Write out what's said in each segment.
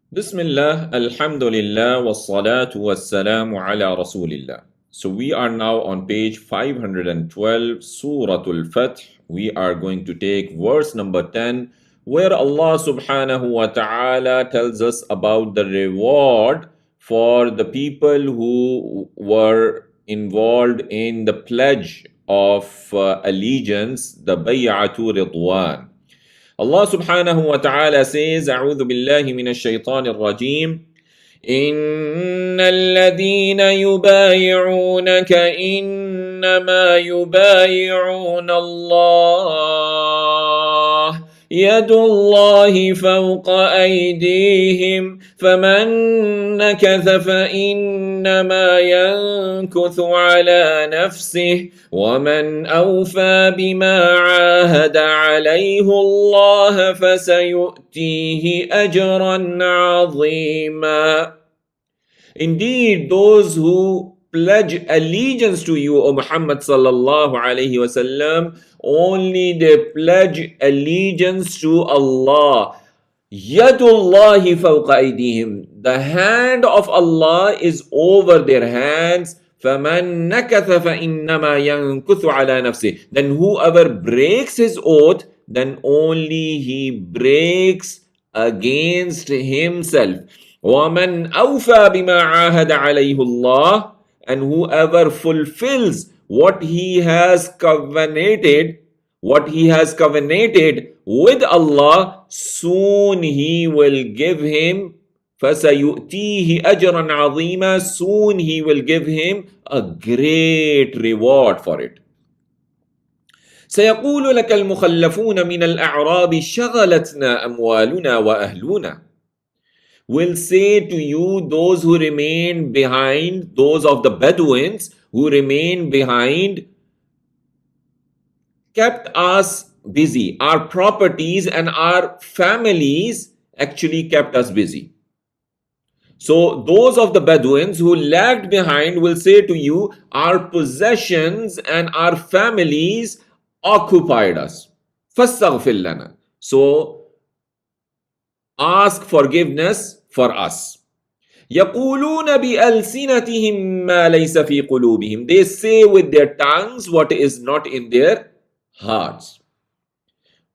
Bismillah, Alhamdulillah, wassalatu wassalamu ala Rasulillah. So we are now on page 512, Suratul Fath. We are going to take verse number 10, where Allah subhanahu wa ta'ala tells us about the reward for the people who were involved in the pledge of allegiance, the Bay'atu Ridwan. Allah subhanahu wa ta'ala says, أعوذ بالله من الشيطان الرجيم إن الذين يبايعونك إنما يبايعون الله يد الله فوق أيديهم فمن نكث فإنما ينكث على نفسه ومن أوفى بما عاهد عليه الله فسيؤتيه أجرا عظيما. Indeed, those who pledge allegiance to you, O Muhammad sallallahu alayhi wasallam, only they pledge allegiance to Allah. Yadullahi fawqa aydihim. The hand of Allah is over their hands. فَمَنْ نَكَثَ فَإِنَّمَا يَنْكُثُ عَلَى نَفْسِهِ. Then whoever breaks his oath, then only he breaks against himself. وَمَنْ أَوْفَى بِمَا عَاهَدَ عَلَيْهُ اللَّهِ. And whoever fulfills what he has covenanted with Allah, soon he will give him فَسَيُؤْتِيهِ أَجْرًا عَظِيمًا. Soon he will give him a great reward for it. سيقول لك المخلفون من الأعراب شغلتنا أموالنا وأهلنا. Will say to you those who remain behind, those of the Bedouins who remain behind, kept us busy. Our properties and our families actually kept us busy. So those of the Bedouins who lagged behind will say to you, our possessions and our families occupied us. فَاسْتَغْفِرْ لَنَا. So ask forgiveness for us. يَقُولُونَ بِأَلْسِنَتِهِمْ مَا لَيْسَ فِي قُلُوبِهِمْ. They say with their tongues what is not in their hearts.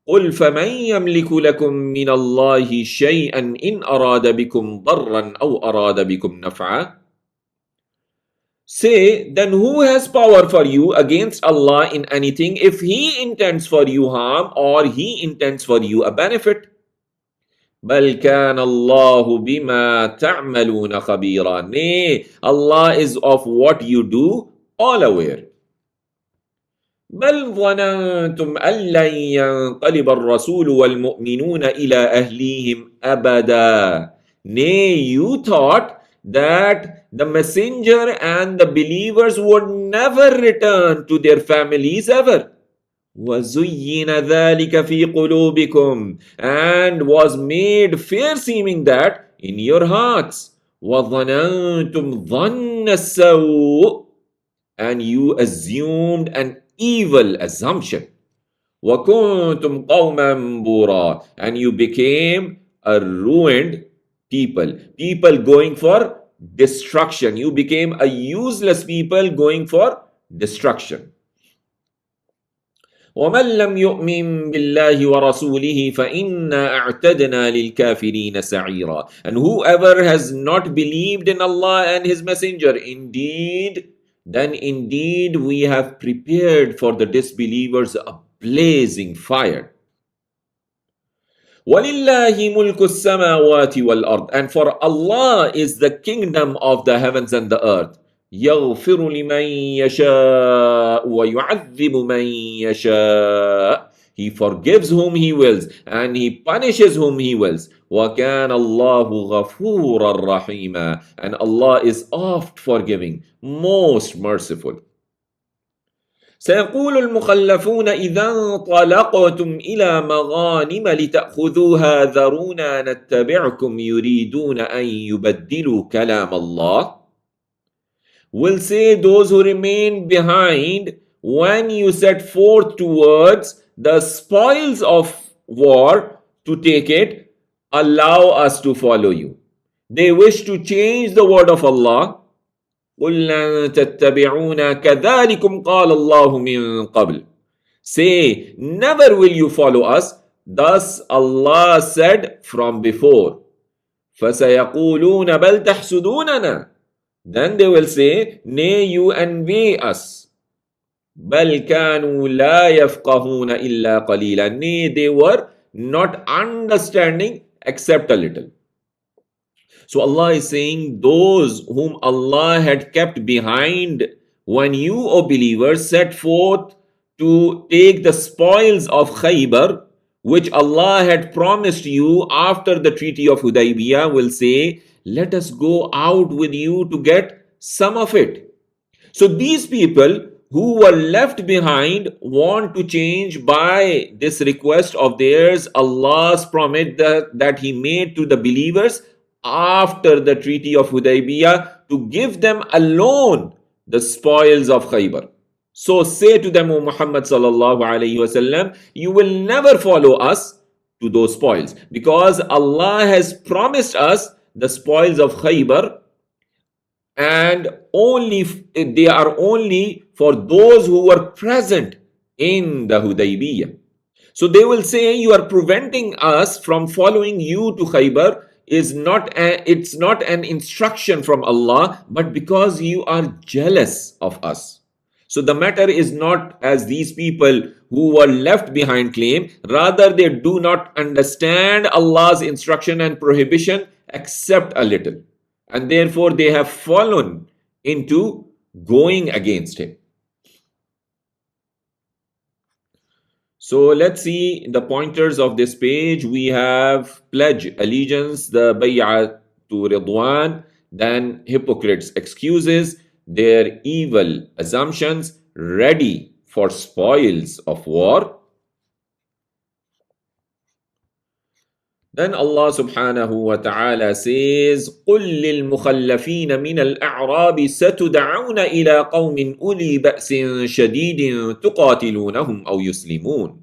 قُلْ فَمَنْ يَمْلِكُ لَكُمْ مِنَ اللَّهِ شَيْئًا إِنْ أَرَادَ بِكُمْ ضَرًّا أَوْ أَرَادَ بِكُمْ نَفْعًا. Say, then who has power for you against Allah in anything if He intends for you harm or He intends for you a benefit? بَلْ كَانَ اللَّهُ بِمَا تَعْمَلُونَ خَبِيرًا. Nay, Allah is of what you do all aware. بل ظننتم أن لن ينقلب الرسول والمؤمنون إلى أهليهم أبدا. Nay, you thought that the messenger and the believers would never return to their families ever. وَزُيِّنَ ذَلِكَ فِي قُلُوبِكُمْ. And was made fair seeming that in your hearts. وَظَنَنْتُمْ ظَنَّ السَّوْءِ. And you assumed an evil assumption. وَكُنْتُمْ قَوْمًا بُورًا. And you became a ruined people. People going for destruction. You became a useless people going for destruction. وَمَنْ لَمْ يُؤْمِنْ بِاللَّهِ وَرَسُولِهِ فَإِنَّا أَعْتَدْنَا لِلْكَافِرِينَ سَعِيرًا. And whoever has not believed in Allah and His Messenger, then indeed we have prepared for the disbelievers a blazing fire. وَلِلَّهِ مُلْكُ السَّمَاوَاتِ وَالْأَرْضِ. And for Allah is the kingdom of the heavens and the earth. يَغْفِرُ لِمَنْ يَشَاءُ وَيُعَذِّبُ مَنْ يَشَاءُ. He forgives whom He wills and He punishes whom He wills. وَكَانَ اللَّهُ غَفُورًا رَحِيمًا. And Allah is oft forgiving, most merciful. سيقول المخلفون إذا انطلقتم إلى مغانم لتأخذوها ذرونا نتبعكم يريدون أن يبدلوا كلام الله. Will say those who remain behind, when you set forth towards the spoils of war to take it, allow us to follow you. they wish to change the word of Allah. قُلْ لَن تَتَّبِعُونَ كَذَلِكُمْ قَالَ اللَّهُ مِن قَبْلُ. Say, never will you follow us. Thus Allah said from before. فَسَيَقُولُونَ بَلْ تَحْسُدُونَنَا. Then they will say, nay, you envy us. بَلْ كَانُوا لَا يَفْقَهُونَ إِلَّا قَلِيلًا. Nay, they were not understanding except a little. So Allah is saying, those whom Allah had kept behind when you, O believers, set forth to take the spoils of Khaybar, which Allah had promised you after the Treaty of Hudaybiyah, will say, let us go out with you to get some of it. So these people who were left behind want to change by this request of theirs Allah's promise that He made to the believers after the Treaty of Hudaybiyah to give them alone the spoils of Khaybar. So say to them, O Muhammad sallallahu alayhi wasallam, you will never follow us to those spoils, because Allah has promised us the spoils of Khaybar, and they are only for those who were present in the Hudaybiyah. So they will say, you are preventing us from following you to Khaybar. It's not an instruction from Allah, but because you are jealous of us. So the matter is not as these people who were left behind claim. Rather, they do not understand Allah's instruction and prohibition except a little. And therefore, they have fallen into going against Him. So let's see the pointers of this page. We have pledge allegiance, the bay'ah to Ridwan, then hypocrites' excuses, their evil assumptions, ready for spoils of war. Then Allah subhanahu wa ta'ala says, قُلْ لِلْمُخَلَّفِينَ مِنَ الْأَعْرَابِ سَتُدْعَوْنَ إِلَىٰ قَوْمٍ أُولِي بَأْسٍ شَدِيدٍ تُقَاتِلُونَهُمْ أَوْ يُسْلِمُونَ.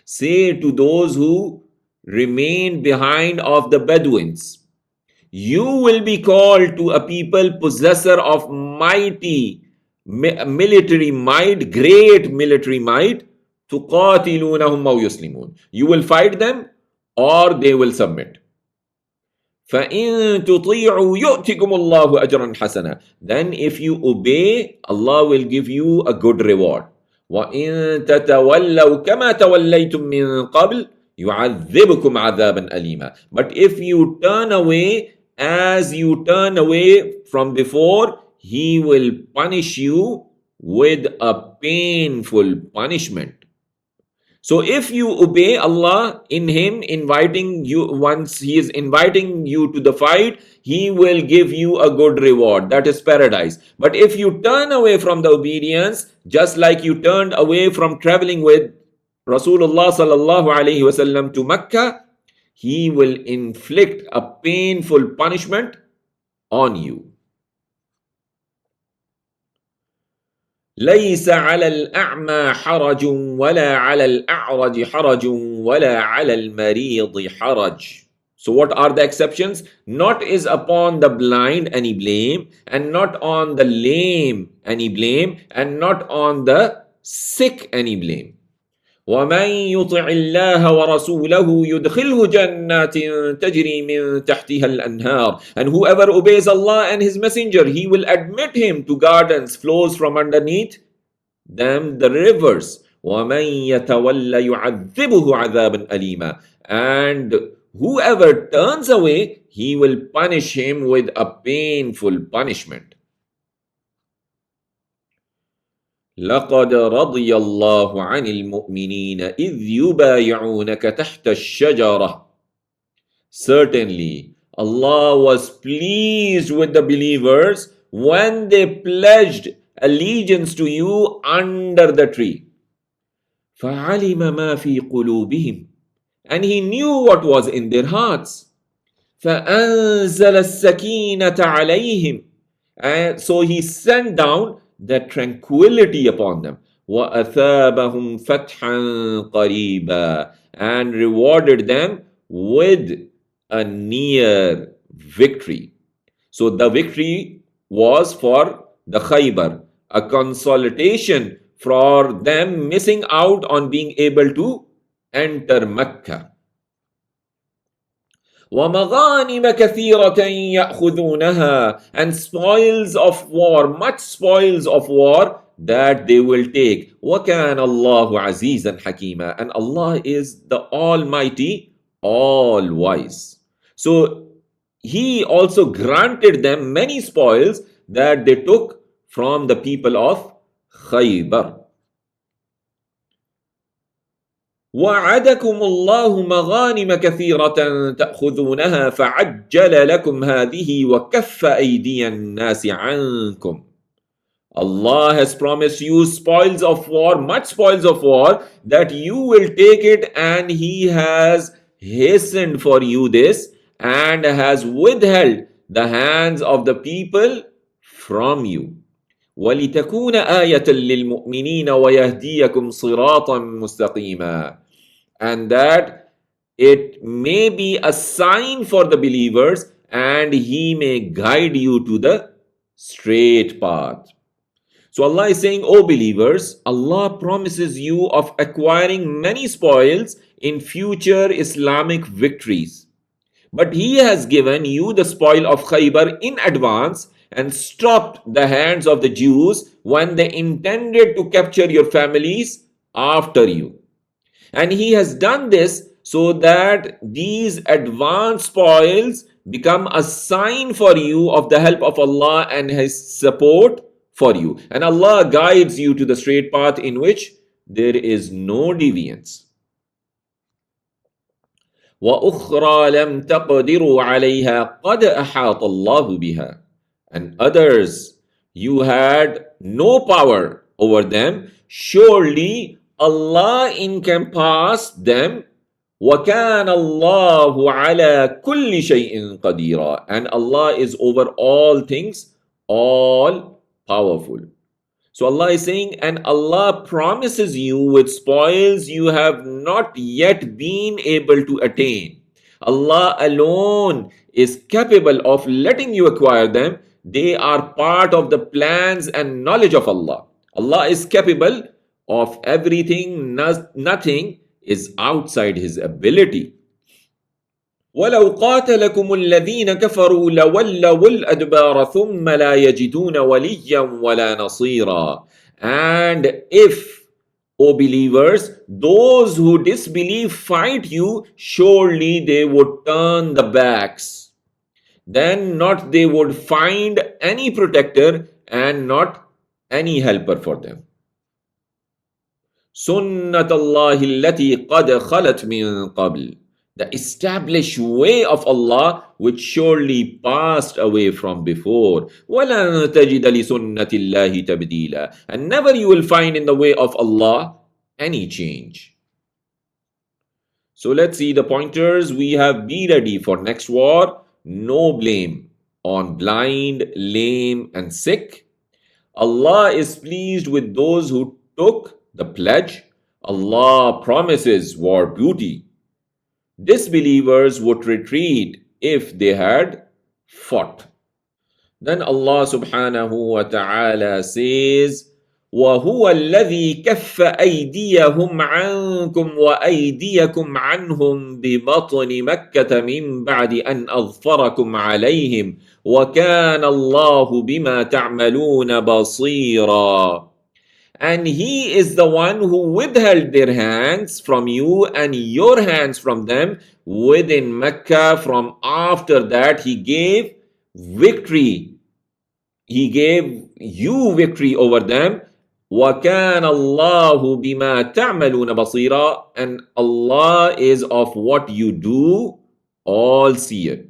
Say to those who remain behind of the Bedouins, you will be called to a people possessor of mighty military might, great military might, تُقَاتِلُونَهُمْ أَوْ يُسْلِمُونَ. You will fight them or they will submit. فَإِن تُطِيعُوا يُؤْتِكُمُ اللَّهُ أَجْرًا حَسَنًا. Then if you obey, Allah will give you a good reward. وَإِن تَتَوَلَّوْا كَمَا تَوَلَّيْتُم مِّن قَبْلُ يُعَذِّبُكُمْ عَذَابًا أَلِيمًا. But if you turn away as you turn away from before, He will punish you with a painful punishment. So if you obey Allah in Him inviting you, once He is inviting you to the fight, He will give you a good reward, that is paradise. But if you turn away from the obedience, just like you turned away from traveling with Rasulullah sallallahu alaihi wasallam to Mecca, He will inflict a painful punishment on you. ليس على الأعمى حرج ولا على الأعرج حرج ولا على المريض حرج. So what are the exceptions? Not is upon the blind any blame, and not on the lame any blame, and not on the sick any blame. وَمَنْ يُطِعِ اللَّهَ وَرَسُولَهُ يُدْخِلْهُ جَنَّاتٍ تَجْرِي مِنْ تَحْتِهَا الْأَنْهَارِ. And whoever obeys Allah and His Messenger, He will admit him to gardens, flows from underneath them the rivers. وَمَنْ يَتَوَلَّ يُعَذِّبُهُ عَذَابًا أَلِيمًا. And whoever turns away, He will punish him with a painful punishment. لقد رضي الله عن المؤمنين إذ يبايعونك تحت الشجرة. Certainly, Allah was pleased with the believers when they pledged allegiance to you under the tree. فَعَلِمَ مَا فِي قُلُوبِهِمْ. And He knew what was in their hearts. فَأَنزَلَ السَّكِينَةَ عَلَيْهِمْ. And so He sent down the tranquility upon them. وَأَثَابَهُمْ فَتْحًا قَرِيبًا. And rewarded them with a near victory. So the victory was for the Khaybar, a consolidation for them missing out on being able to enter Mecca. وَمَغَانِمَ كَثِيرَةً يَأْخُذُونَهَا, and spoils of war, much spoils of war that they will take. وَكَانَ اللَّهُ عَزِيزًا حَكِيمًا, and Allah is the Almighty, all-wise. So He also granted them many spoils that they took from the people of Khaybar. وعدكم الله مغانم كثيرة تأخذونها فعجل لكم هذه وكف أيدي الناس عنكم. Allah has promised you spoils of war, much spoils of war, that you will take it, and He has hastened for you this and has withheld the hands of the people from you. وَلِتَكُونَ آيَةً لِلْمُؤْمِنِينَ وَيَهْدِيَكُمْ صِرَاطًا مُسْتَقِيمًا, and that it may be a sign for the believers, and He may guide you to the straight path. So Allah is saying, O believers, Allah promises you of acquiring many spoils in future Islamic victories. But He has given you the spoil of Khaybar in advance and stopped the hands of the Jews when they intended to capture your families after you. And He has done this so that these advanced spoils become a sign for you of the help of Allah and His support for you. And Allah guides you to the straight path in which there is no deviance. وَأُخْرَى لَمْ تَقْدِرُوا عَلَيْهَا قَدْ أَحَاطَ اللَّهُ بِهَا, and others you had no power over them, surely Allah encompassed them. وَكَانَ اللَّهُ عَلَى كُلِّ شَيْءٍ قَدِيرًا, and Allah is over all things, all powerful. So Allah is saying, and Allah promises you with spoils you have not yet been able to attain. Allah alone is capable of letting you acquire them. They are part of the plans and knowledge of Allah. Allah is capable of everything, nothing is outside His ability. وَلَوْ قَاتَلَكُمُ الَّذِينَ كَفَرُوا لَوَلَّوُا الْأَدْبَارَ ثُمَّ لَا يَجِدُونَ وَلِيًّا وَلَا نَصِيرًا. And if, O believers, those who disbelieve fight you, surely they would turn the backs. Then not they would find any protector and not any helper for them. سُنَّةَ اللَّهِ الَّتِي قَدْ خَلَتْ مِن قَبْلِ, the established way of Allah which surely passed away from before. وَلَن تَجِدَ لِسُنَّةِ اللَّهِ تَبْدِيلًا, and never you will find in the way of Allah any change. So let's see the pointers. We have be ready for next war, no blame on blind, lame and sick. Allah is pleased with those who took the pledge. Allah promises war booty. Disbelievers would retreat if they had fought. Then Allah subhanahu wa ta'ala says, وَهُوَ الَّذِي كَفَّ أَيْدِيَهُمْ عَنْكُمْ وَأَيْدِيَكُمْ عَنْهُمْ بِبَطْنِ مَكَّةَ مِنْ بَعْدِ أَنْ أَظْفَرَكُمْ عَلَيْهِمْ وَكَانَ اللَّهُ بِمَا تَعْمَلُونَ بَصِيرًا. And He is the one who withheld their hands from you and your hands from them within Mecca. From after that He gave victory. He gave you victory over them. وَكَانَ اللَّهُ بِمَا تَعْمَلُونَ بَصِيرًا, and Allah is of what you do all-seer.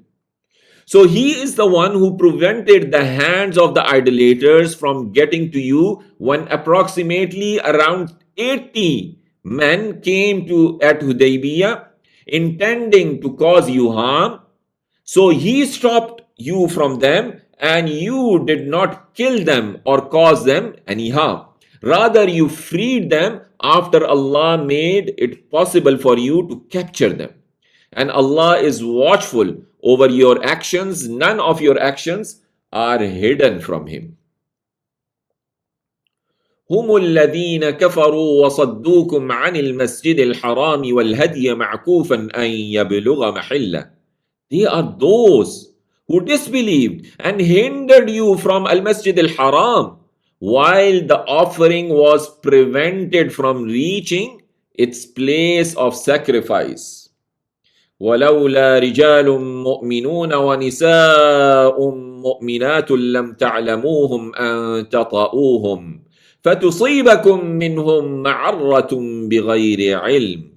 So He is the one who prevented the hands of the idolaters from getting to you when approximately around 80 men came to at Hudaybiyah intending to cause you harm. So He stopped you from them, and you did not kill them or cause them any harm. Rather, you freed them after Allah made it possible for you to capture them. And Allah is watchful over your actions. None of your actions are hidden from him. هم الذين كفروا وصدوكم عن المسجد الحرام والهدي معكوفا أن يبلغ محله. They are those who disbelieved and hindered you from Al-Masjid al-Haram while the offering was prevented from reaching its place of sacrifice. ولولا رجال مؤمنون ونساء مؤمنات لم تعلموهم أن تطؤوهم فتصيبكم منهم معرة بغير علم.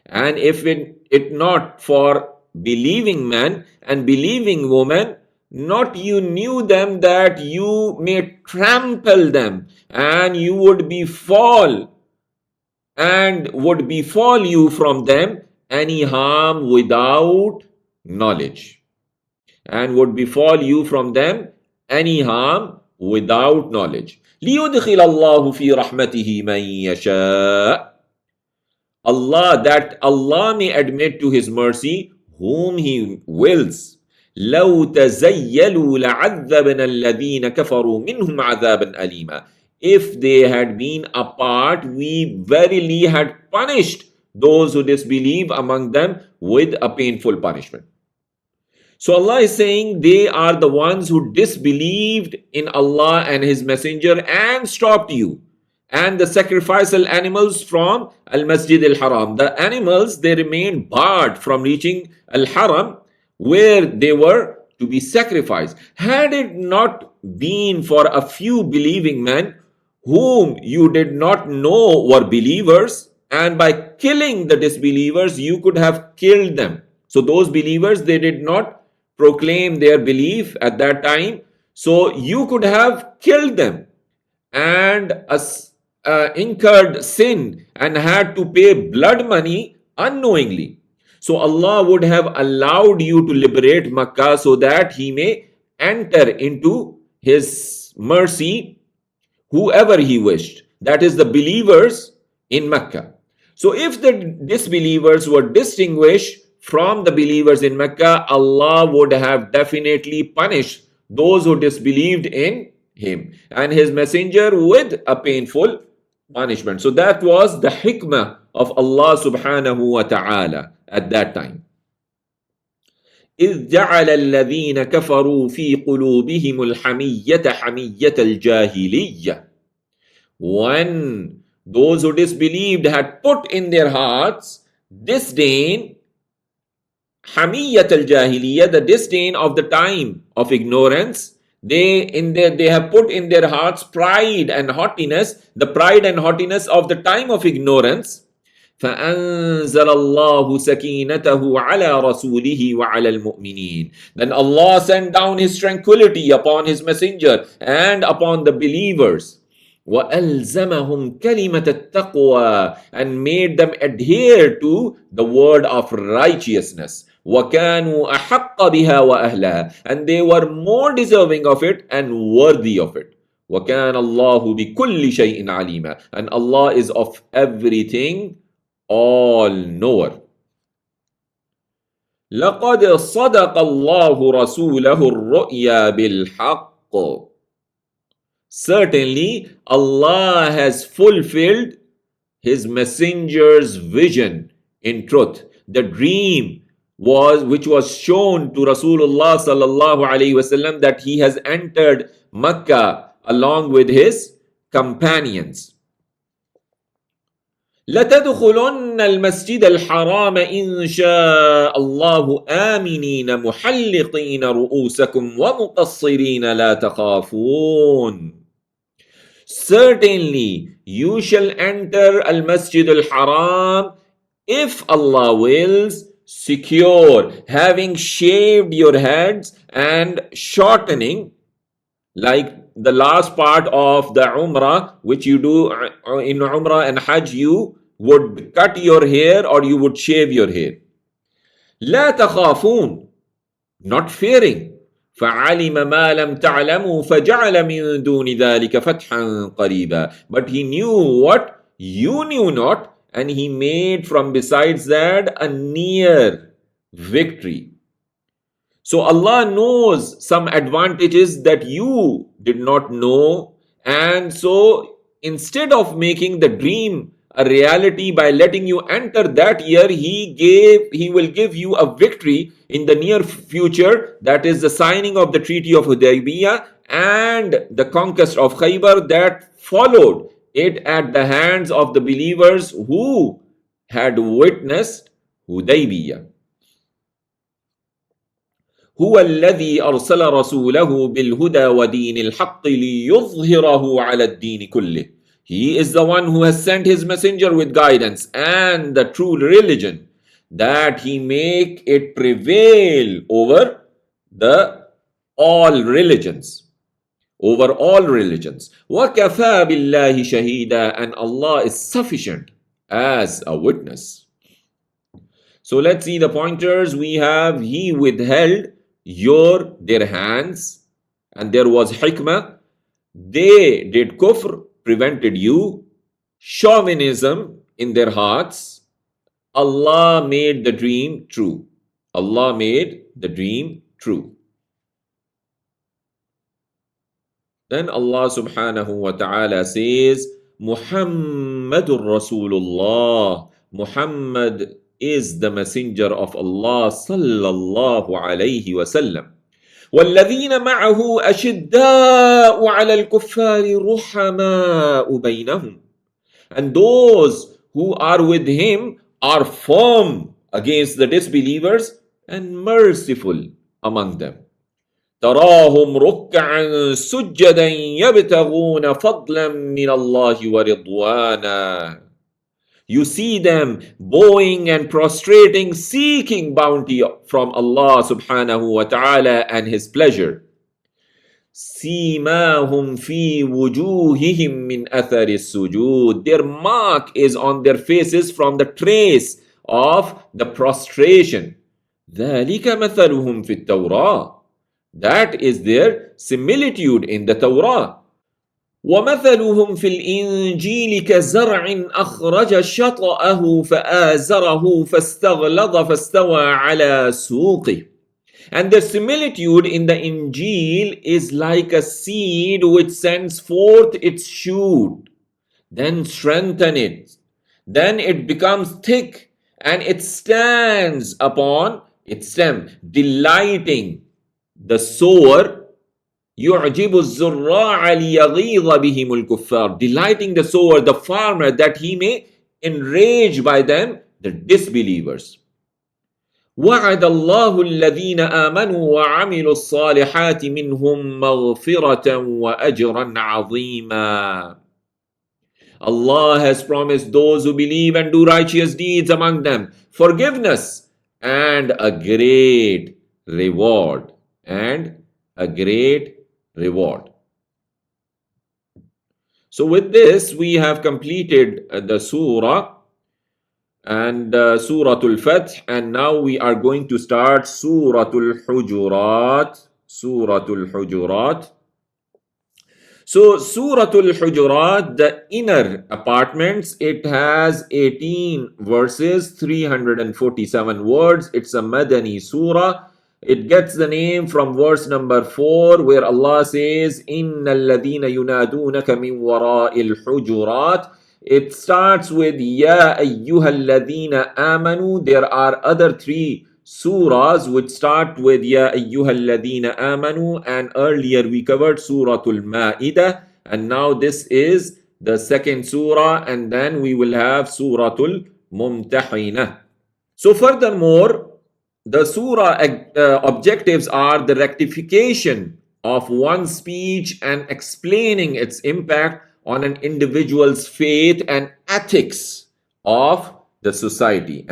And if it not for believing man and believing woman, not you knew them that you may trample them, and you would befall you from them any harm without knowledge. And would befall you from them any harm without knowledge. لِيُدْخِلَ اللَّهُ فِي رَحْمَتِهِ مَنْ يَشَاءُ. That Allah may admit to His mercy whom He wills. لَوْ تَزَيَّلُوا لَعَذَّبْنَا الَّذِينَ كَفَرُوا مِنْهُمْ عَذَابًا أَلِيمًا. If they had been apart, we verily had punished those who disbelieve among them with a painful punishment. So Allah is saying they are the ones who disbelieved in Allah and His Messenger and stopped you and the sacrificial animals from Al-Masjid al-Haram. The animals, they remained barred from reaching Al-Haram where they were to be sacrificed. Had it not been for a few believing men whom you did not know were believers, and by killing the disbelievers you could have killed them. So those believers, they did not proclaim their belief at that time, so you could have killed them and incurred sin and had to pay blood money unknowingly. So Allah would have allowed you to liberate Makkah so that He may enter into His mercy whoever He wished, that is the believers in Makkah. So if the disbelievers were distinguished from the believers in Mecca, Allah would have definitely punished those who disbelieved in Him and His Messenger with a painful punishment. So that was the hikmah of Allah subhanahu wa ta'ala at that time. إِذْ جَعَلَ الَّذِينَ كَفَرُوا فِي قُلُوبِهِمُ الْحَمِيَّةَ حَمِيَّةَ الْجَاهِلِيَّةِ. When those who disbelieved had put in their hearts disdain, Hamiyyat al-Jahiliyyah, the disdain of the time of ignorance, they have put in their hearts pride and haughtiness, the pride and haughtiness of the time of ignorance. فَأَنزَلَ اللَّهُ سَكِينَتَهُ عَلَى رَسُولِهِ وَعَلَى الْمُؤْمِنِينَ. Then Allah sent down His tranquility upon His Messenger and upon the believers. وَأَلْزَمَهُمْ كَلِمَةَ التَّقْوَى, and made them adhere to the word of righteousness. وَكَانُوا أَحَقَّ بِهَا وَأَهْلَهَا, and they were more deserving of it and worthy of it. وَكَانَ اللَّهُ بِكُلِّ شَيْءٍ عَلِيمًا, and Allah is of everything all-knower. لَقَدْ صَدَقَ اللَّهُ رَسُولَهُ الرُّؤْيَا بِالْحَقِّ. Certainly, Allah has fulfilled His Messenger's vision in truth. The dream which was shown to Rasulullah sallallahu alaihi wasallam, that he has entered Makkah along with his companions. لَتَدْخُلُنَّ الْمَسْجِدَ الْحَرَامَ إِنْ شَاءَ اللَّهُ آمِنِينَ مُحَلِّقِينَ رُؤُوسَكُمْ وَمُقَصِّرِينَ لَا تَخَافُونَ. Certainly, you shall enter Al-Masjid Al-Haram if Allah wills, secure, having shaved your heads and shortening, like the last part of the Umrah, which you do in Umrah and Hajj, you would cut your hair or you would shave your hair. لا تخافون, not fearing. فَعَلِمَ مَا لَمْ تَعْلَمُوا فَجَعَلَ مِن دُونِ ذَلِكَ فَتْحًا قَرِيبًا. But He knew what you knew not, and He made from besides that a near victory. So Allah knows some advantages that you did not know. And so instead of making the dream a reality by letting you enter that year, he will give you a victory in the near future. That is the signing of the Treaty of Hudaybiyah and the conquest of Khaybar that followed it at the hands of the believers who had witnessed Hudaybiyah. هو الذي أرسل رسوله بالهدى ودين الحق ليظهره على الدين كله. He is the one who has sent his messenger with guidance and the true religion, that he make it prevail over the all religions. Over all religions. وَكَفَى بِاللَّهِ شَهِيدًا, and Allah is sufficient as a witness. So let's see the pointers. We have, he withheld their hands, and there was hikmah. They did kufr, prevented you. Chauvinism in their hearts. Allah made the dream true. Allah made the dream true. Then Allah subhanahu wa ta'ala says, Muhammadur Rasulullah. Muhammad is the messenger of Allah sallallahu alayhi wa sallam. وَالَّذِينَ مَعَهُ أَشِدَّاءُ عَلَى الْكُفَّارِ رُحَمَاءُ بَيْنَهُمْ. And those who are with him are firm against the disbelievers and merciful among them. تراهم ركعا سجدا يبتغون فضلا من الله ورضوانا. You see them bowing and prostrating, seeking bounty from Allah subhanahu wa ta'ala and His pleasure. سِيمَاهُمْ فِي وُجُوهِهِمْ مِنْ أَثَرِ السُّجُودِ. Their mark is on their faces from the trace of the prostration. ذَلِكَ مَثَلُهُمْ فِي التَّوْرَاةِ. That is their similitude in the Torah. وَمَثَلُهُمْ فِي الْإِنْجِيلِ كَزَرْعٍ أَخْرَجَ شَطَأَهُ فَآزَرَهُ فَاسْتَغْلَظَ فَاسْتَوَى عَلَى سُوقِهِ. And the similitude in the Injil is like a seed which sends forth its shoot, then strengthen it, then it becomes thick, and it stands upon its stem, delighting the sower. يُعْجِبُ الزُّرَّاعَ لِيَغِيظَ بِهِمُ الْكُفَّارِ. Delighting the sower, the farmer, that he may enrage by them the disbelievers. وَعَدَ اللَّهُ الَّذِينَ آمَنُوا وَعَمِلُوا الصَّالِحَاتِ مِنْهُمْ مَغْفِرَةً وَأَجْرًا عَظِيمًا. Allah has promised those who believe and do righteous deeds among them forgiveness and a great reward. And a great reward. So with this, we have completed the surah and Suratul Fath, and now we are going to start Suratul Hujurat. Suratul Hujurat. So Suratul Hujurat, the inner apartments, it has 18 verses, 347 words. It's a Madani surah. It gets the name from verse number 4, where Allah says, إِنَّ الَّذِينَ يُنَادُونَكَ مِنْ وَرَاءِ الْحُجُرَاتِ. It starts with يَا أَيُّهَا الَّذِينَ آمَنُوا. There are other 3 surahs which start with يَا أَيُّهَا الَّذِينَ آمَنُوا, and earlier we covered Suratul Ma'idah, and now this is the second surah, and then we will have Suratul Mumtahinah. So furthermore, the surah objectives are the rectification of one's speech and explaining its impact on an individual's faith and ethics of the society.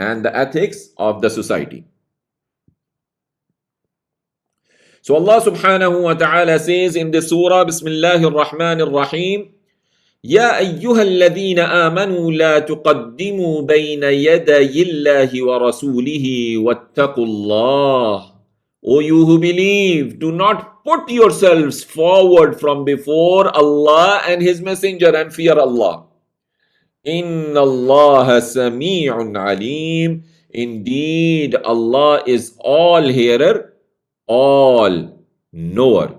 So Allah subhanahu wa ta'ala says in the surah, Bismillahir Rahmanir Rahim, يا أيها الذين آمنوا لا تقدموا بين يدي الله ورسوله واتقوا الله. O you who believe, do not put yourselves forward from before Allah and His Messenger, and fear Allah. إِنَّ اللَّهَ سَمِيعٌ عَلِيمٌ. Indeed, Allah is all hearer, all knower.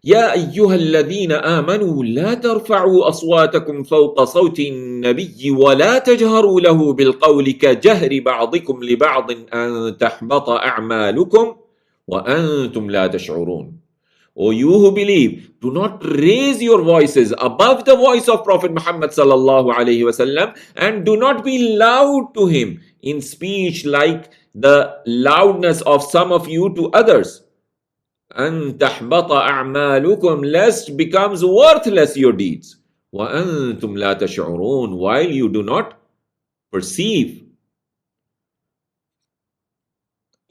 يا أيها الذين آمنوا لا ترفعوا أصواتكم فوق صوت النبي ولا تجهروا له بالقول كجهر بعضكم لبعض أن تحبط أعمالكم وأنتم لا تشعرون. O you who believe, do not raise your voices above the voice of Prophet Muhammad sallallahu alaihi wasallam, and do not be loud to him in speech like the loudness of some of you to others. أن تحبط أعمالكم, lest becomes worthless your deeds. وأنتم لا تشعرون, while you do not perceive.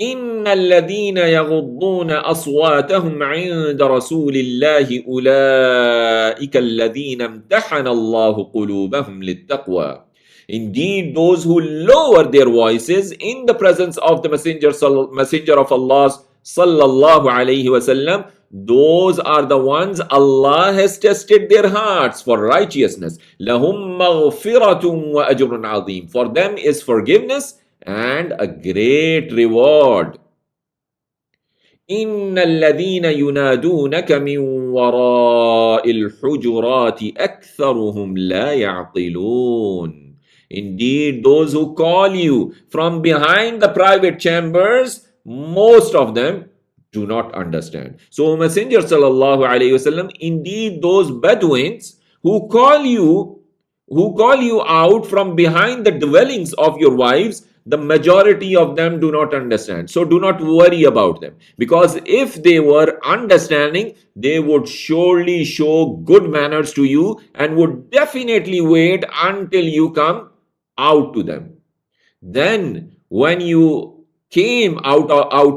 إن الذين يغضون أصواتهم عند رسول الله أولئك الذين امتحن الله قلوبهم للتقوى. Indeed, those who lower their voices in the presence of the messenger of Allah sallallahu alayhi wasallam, those are the ones Allah has tested their hearts for righteousness. لهم مغفرة وأجر عظيم. For them is forgiveness and a great reward. إن الذين ينادونك من وراء الحجرات أكثرهم لا يعقلون. Indeed, those who call you from behind the private chambers, most of them do not understand. So Messenger sallallahu alayhi wasallam, indeed those Bedouins who call you out from behind the dwellings of your wives, the majority of them do not understand. So do not worry about them, because if they were understanding, they would surely show good manners to you and would definitely wait until you come out to them. Then when you came out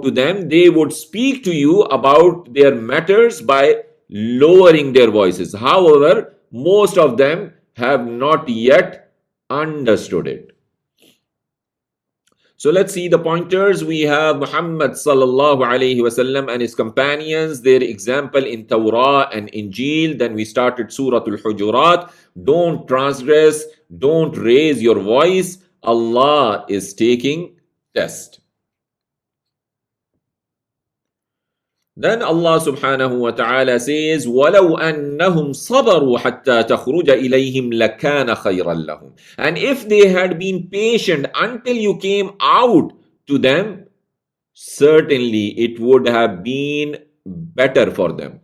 to them, they would speak to you about their matters by lowering their voices. However, most of them have not yet understood it. So let's see the pointers. We have Muhammad sallallahu alayhi wasallam and his companions, their example in Torah and Injil. Then we started Surah Al-Hujurat. Don't transgress, don't raise your voice. Allah is taking test. Then Allah subhanahu wa ta'ala says, وَلَوْ أَنَّهُمْ صَبَرُوا حَتَّى تَخْرُجَ إِلَيْهِمْ لَكَانَ خَيْرًا لَهُمْ. And if they had been patient until you came out to them, certainly it would have been better for them.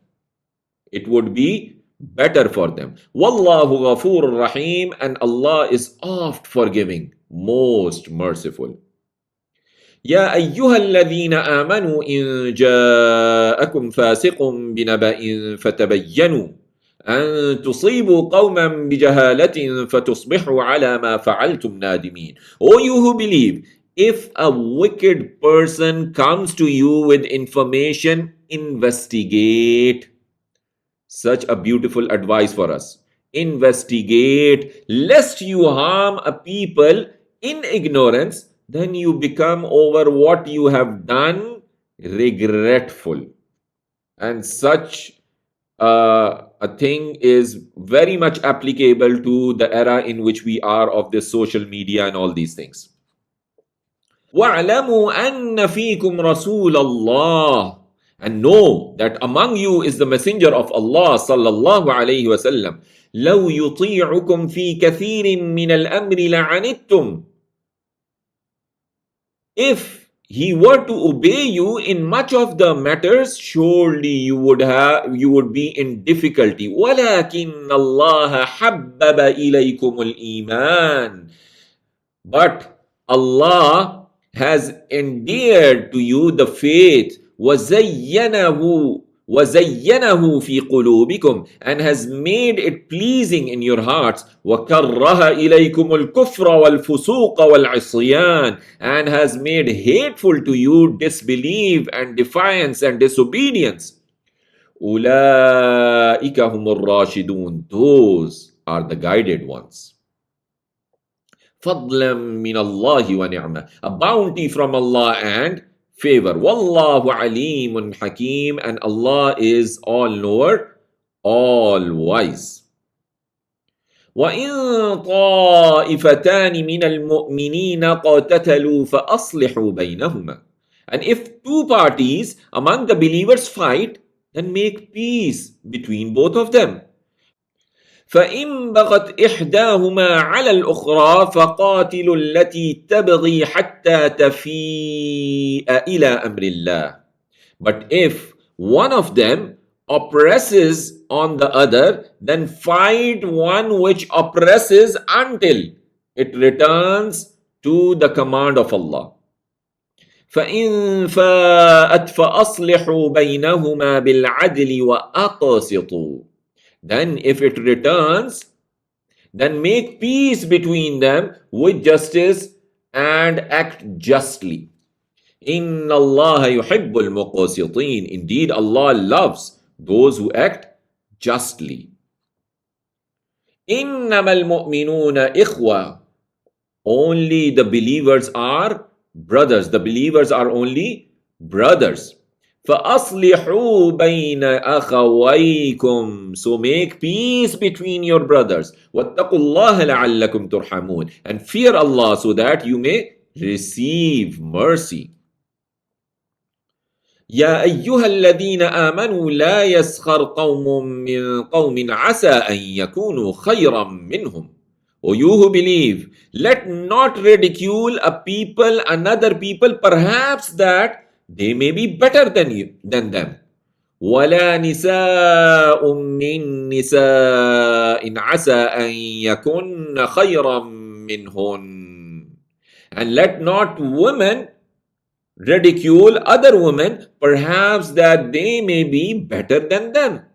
It would be better for them. وَاللَّهُ غَفُورٌ رَحِيمٌ. And Allah is oft forgiving, most merciful. يا أيها الذين آمنوا إن جاءكم فاسق بنبأ فتبينوا أن تصيبوا قوما بجهالة فتصبحوا على ما فعلتم نادمين. O you who believe, if a wicked person comes to you with information, investigate. Such a beautiful advice for us. Investigate, lest you harm a people in ignorance. Then you become over what you have done regretful. And such a thing is very much applicable to the era in which we are of this social media and all these things. وَاعْلَمُوا أَنَّ فِيكُمْ رَسُولَ اللَّهِ. And know that among you is the messenger of Allah sallallahu alayhi wa sallam. لَوْ يُطِيعُكُمْ فِي كَثِيرٍ مِّنَ الْأَمْرِ لَعَنِتُّمْ. If he were to obey you in much of the matters, surely you would be in difficulty. وَلَكِنَّ اللَّهَ حَبَّبَ إِلَيْكُمُ الْإِيمَانِ. But Allah has endeared to you the faith. وَزَيَّنَهُ فِي قُلُوبِكُمْ. And has made it pleasing in your hearts. وَكَرَّهَ إِلَيْكُمُ الْكُفْرَ وَالْفُسُوقَ وَالْعِصْيَانَ. And has made hateful to you disbelief and defiance and disobedience. أُولَٰئِكَ هُمُ الرَّاشِدُونَ. Those are the guided ones. فَضْلًا مِّنَ اللَّهِ وَنِعْمَةً. A bounty from Allah and favor. Wallahu alimun hakim. And Allah is all knower, all wise. وَإِن طَائِفَتَانِ مِنَ الْمُؤْمِنِينَ قَتَتَلُوا فَأَصْلِحُوا بَيْنَهُمَا. And if two parties among the believers fight, then make peace between both of them. فإن بغت إحداهما على الأخرى فقاتلوا التي تبغي حتى تفيء إلى أمر الله. But if one of them oppresses on the other, then fight one which oppresses until it returns to the command of Allah. فإن فاءت فأصلحوا بينهما بالعدل وأقسطوا. Then if it returns, then make peace between them with justice and act justly. إِنَّ اللَّهَ يُحِبُّ الْمُقْسِطِينَ. Indeed, Allah loves those who act justly. إِنَّمَا الْمُؤْمِنُونَ إِخْوَةٌ. Only the believers are brothers. The believers are only brothers. فَأَصْلِحُوا بَيْنَ أَخَوَيْكُمْ. So make peace between your brothers. وَاتَّقُوا اللَّهَ لَعَلَّكُمْ تُرْحَمُونَ. And fear Allah so that you may receive mercy. يا أيها الذين آمنوا لا يسخر قوم من قوم عسى أن يكونوا خيرا منهم. O you who believe, let not ridicule another people, perhaps that they may be better than them. ولا نساء من نساء عسى أن يكن خيرا منهن. And let not women ridicule other women, perhaps that they may be better than them.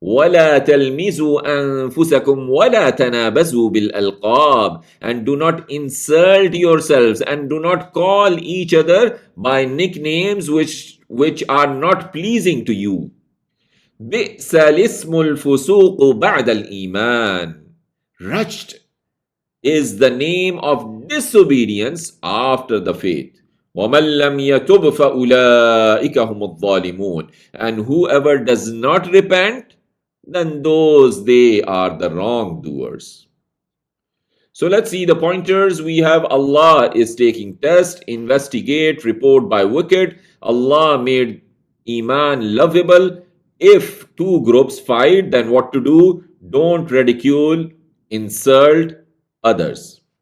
وَلَا تَلْمِزُوا أَنفُسَكُمْ وَلَا تَنَابَزُوا بِالْأَلْقَابِ. And do not insult yourselves and do not call each other by nicknames which are not pleasing to you. بِئْسَ الْإِسْمُ الْفُسُوقُ بَعْدَ الْإِيمَانِ. Wretched is the name of disobedience after the faith. وَمَنْ لَمْ يَتُبْ فَأُولَٰئِكَ هُمُ الظَّالِمُونَ. And whoever does not repent, then they are the wrongdoers. So let's see the pointers. We have Allah is taking test, investigate, report by wicked. Allah made Iman lovable. If two groups fight, then what to do? Don't ridicule, insult others.